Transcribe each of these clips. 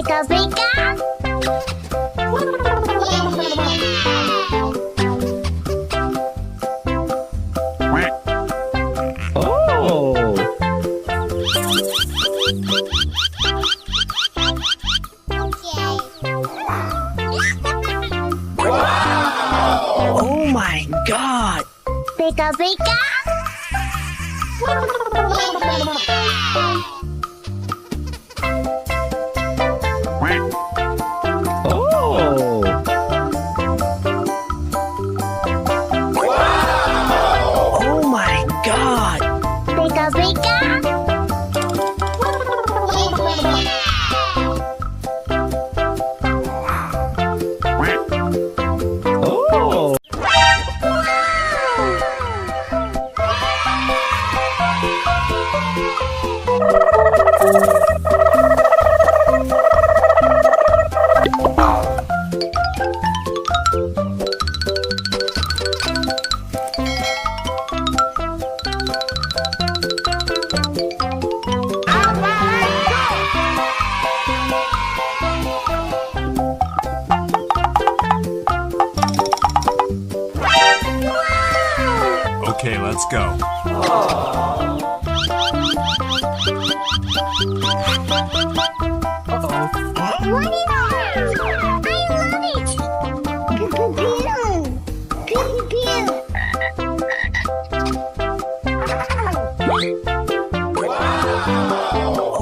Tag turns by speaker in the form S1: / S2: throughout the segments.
S1: Pika pika.
S2: Oh! Oh my God!
S1: Pika pika.
S2: Oh! Oh my God!
S1: Pika pika.
S2: Oh!
S3: Okay, let's go.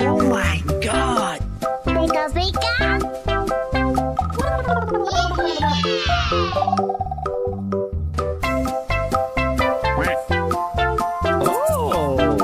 S2: Oh my God!
S1: Pika pika.
S2: Oh!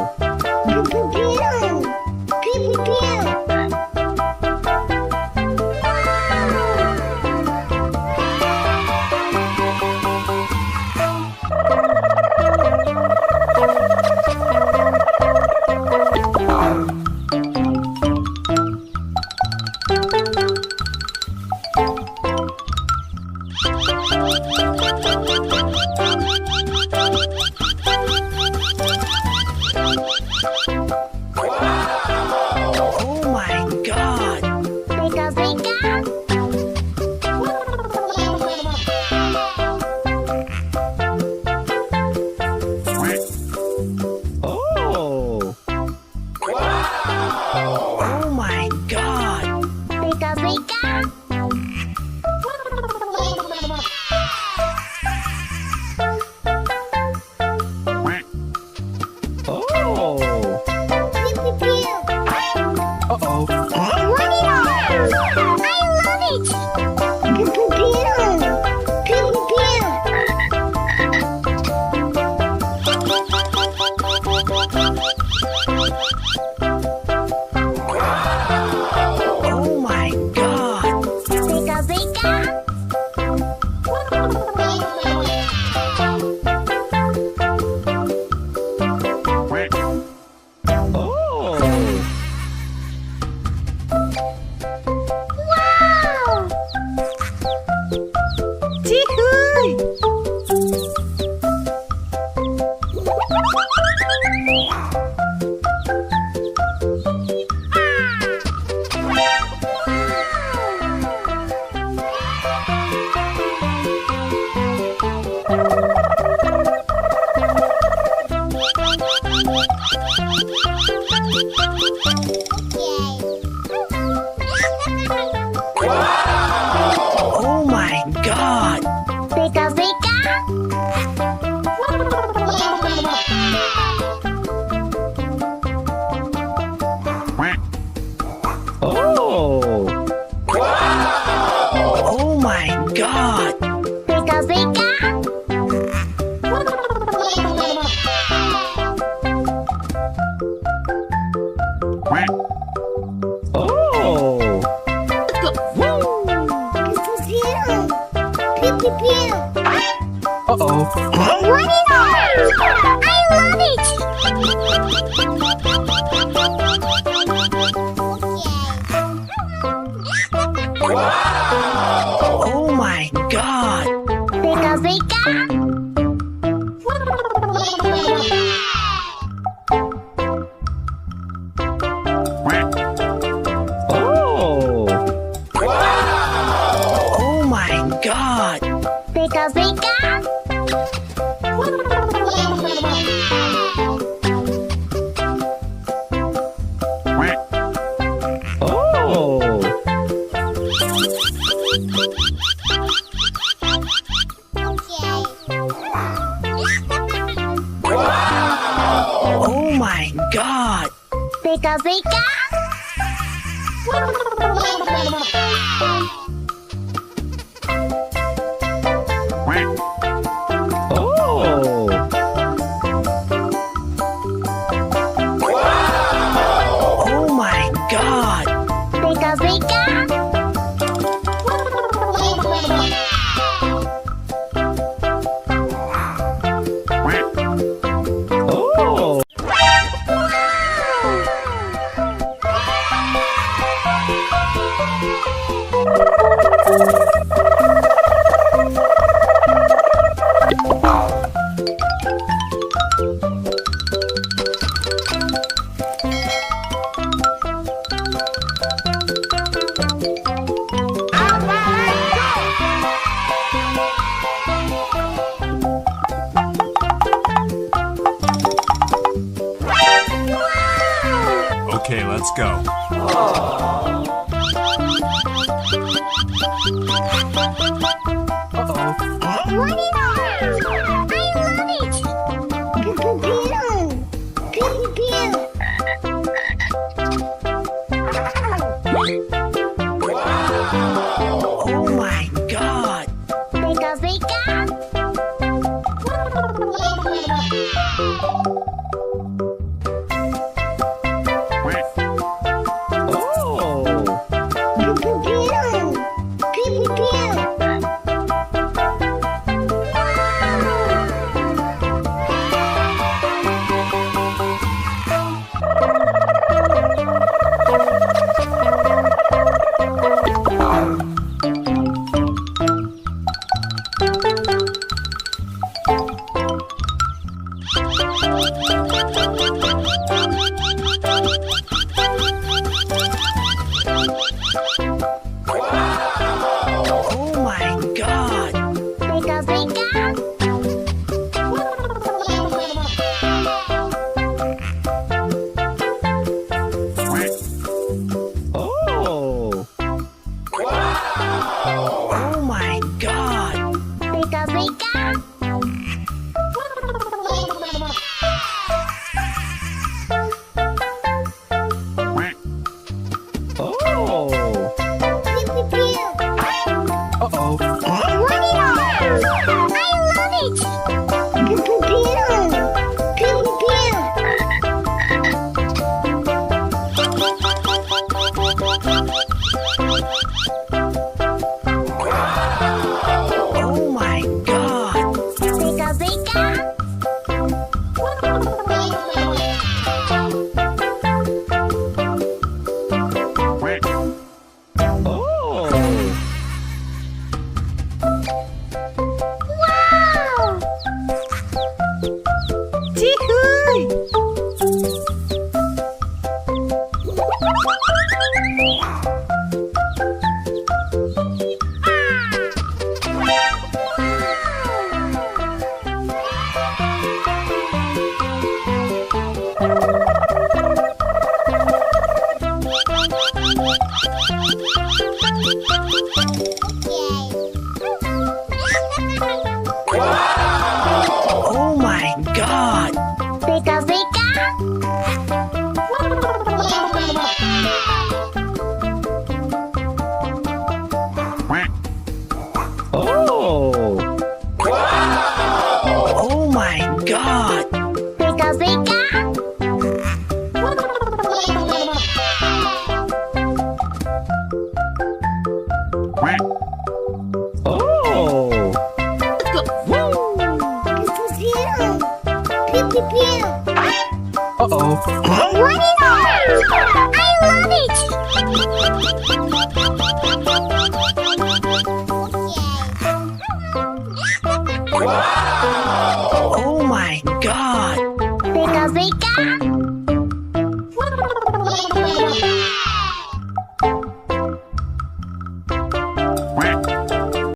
S2: Oh my God!
S1: Pika pika.
S2: Oh! Oh my God!
S1: Pika pika.
S2: Oh! Uh-oh. Oh my God!
S1: Pika pika.
S2: Oh!
S1: Wow!
S2: Oh my God!
S1: Pika pika.
S2: Oh! Oh my God!
S1: Pika pika.
S3: Quack.
S2: God!
S1: Pika pika.
S2: Oh! Oh my God!
S1: Pika pika.
S2: Oh!
S3: Okay, let's go.
S2: Oh my God!
S1: Pika pika.
S2: Oh! Oh my God!
S1: Pika pika.
S2: Oh! Oh my God!
S1: Pika pika.
S2: Oh! Uh-oh. Oh my God!
S1: Pika pika.
S2: Oh!
S1: Wow!
S2: Oh my God!
S1: Pika pika.
S2: Oh! Oh my God!
S1: Pika pika.
S2: Oh! Uh-oh.
S1: I love it!
S2: Oh my God!
S1: Pika pika.